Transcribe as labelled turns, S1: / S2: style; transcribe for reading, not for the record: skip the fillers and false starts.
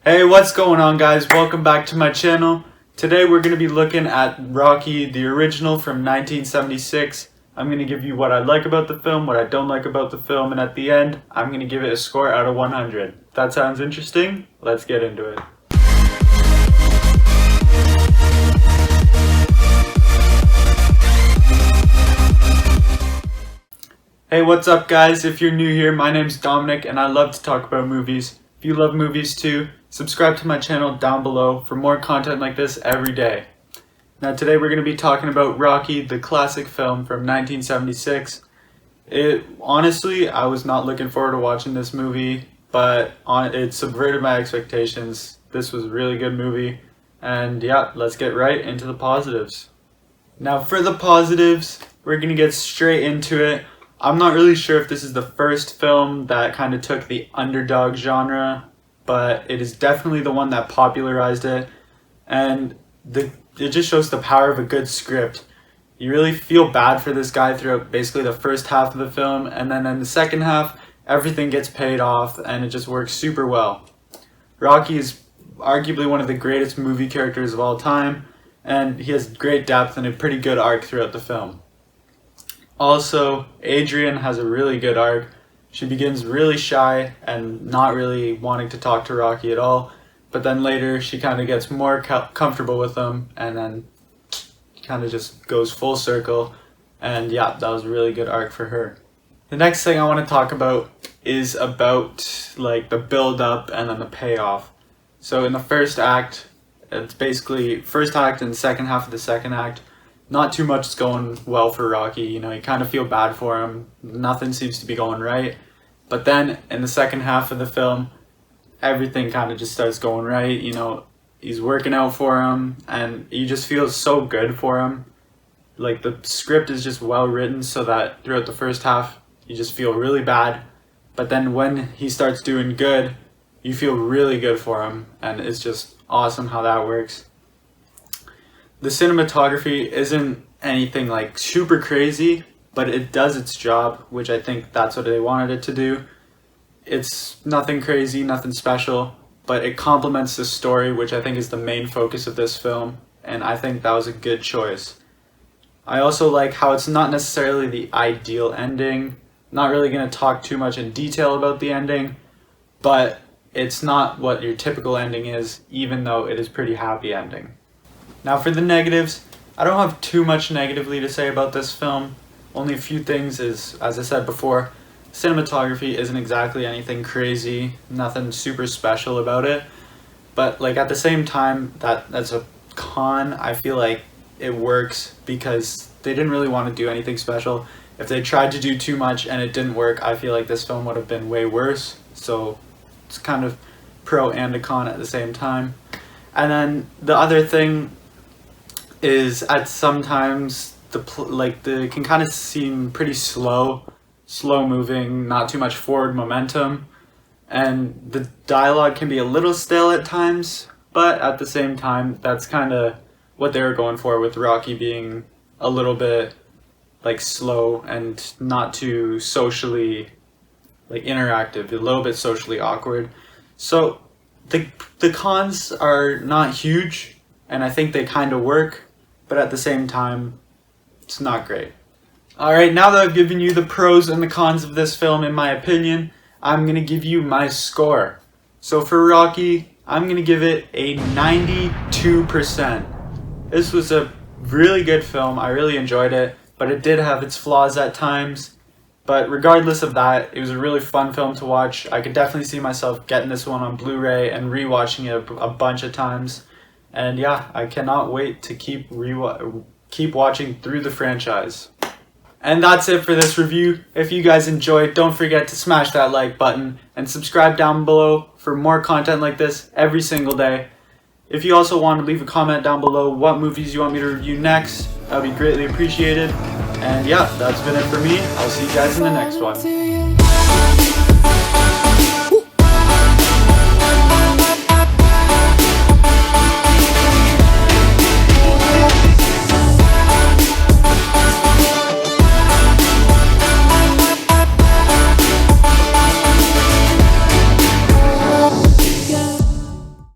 S1: Hey, what's going on, guys? Welcome back to my channel. Today we're going to be looking at Rocky, the original from 1976. I'm going to give you what I like about the film, what I don't like about the film, and at the end, I'm going to give it a score out of 100. If that sounds interesting, let's get into it. Hey, what's up, guys? If you're new here, my name's Dominic and I love to talk about movies. If you love movies too, subscribe to my channel down below for more content like this every day. Now today we're going to be talking about Rocky, the classic film from 1976. Honestly, I was not looking forward to watching this movie, but it subverted my expectations. This was a really good movie, and yeah, let's get right into the positives. Now for the positives, we're going to get straight into it. I'm not really sure if this is the first film that kind of took the underdog genre, but it is definitely the one that popularized it, and it just shows the power of a good script. You really feel bad for this guy throughout basically the first half of the film, and then in the second half, everything gets paid off, and it just works super well. Rocky is arguably one of the greatest movie characters of all time, and he has great depth and a pretty good arc throughout the film. Also, Adrian has a really good arc. She begins really shy and not really wanting to talk to Rocky at all, but then later she kind of gets more comfortable with him, and then kind of just goes full circle, and yeah, that was a really good arc for her. The next thing I want to talk about is about like the build up and then the payoff. So in the first act, it's basically first act and second half of the second act. Not too much is going well for Rocky, you kind of feel bad for him. Nothing seems to be going right. But then in the second half of the film, everything kind of just starts going right. He's working out for him and you just feel so good for him. Like the script is just well written so that throughout the first half, you just feel really bad. But then when he starts doing good, you feel really good for him, and it's just awesome how that works. The cinematography isn't anything like super crazy, but it does its job, which I think that's what they wanted it to do. It's nothing crazy, nothing special, but it complements the story, which I think is the main focus of this film, and I think that was a good choice. I also like how it's not necessarily the ideal ending. Not really going to talk too much in detail about the ending, but it's not what your typical ending is, even though it is a pretty happy ending. Now for the negatives, I don't have too much negatively to say about this film. Only a few things is, as I said before, cinematography isn't exactly anything crazy, nothing super special about it. But like at the same time, that's a con. I feel like it works because they didn't really want to do anything special. If they tried to do too much and it didn't work, I feel like this film would have been way worse. So it's kind of pro and a con at the same time. And then the other thing is at sometimes it can kind of seem pretty slow moving, not too much forward momentum, and the dialogue can be a little stale at times, but at the same time that's kind of what they were going for with Rocky being a little bit like slow and not too socially like interactive, a little bit socially awkward. So the cons are not huge, and I think they kind of work, but at the same time, it's not great. Alright, now that I've given you the pros and the cons of this film, in my opinion, I'm going to give you my score. So for Rocky, I'm going to give it a 92%. This was a really good film, I really enjoyed it, but it did have its flaws at times. But regardless of that, it was a really fun film to watch. I could definitely see myself getting this one on Blu-ray and rewatching it a bunch of times. And yeah, I cannot wait to keep watching through the franchise. And that's it for this review. If you guys enjoyed, don't forget to smash that like button and subscribe down below for more content like this every single day. If you also want to leave a comment down below what movies you want me to review next, that would be greatly appreciated. And yeah, that's been it for me. I'll see you guys in the next one.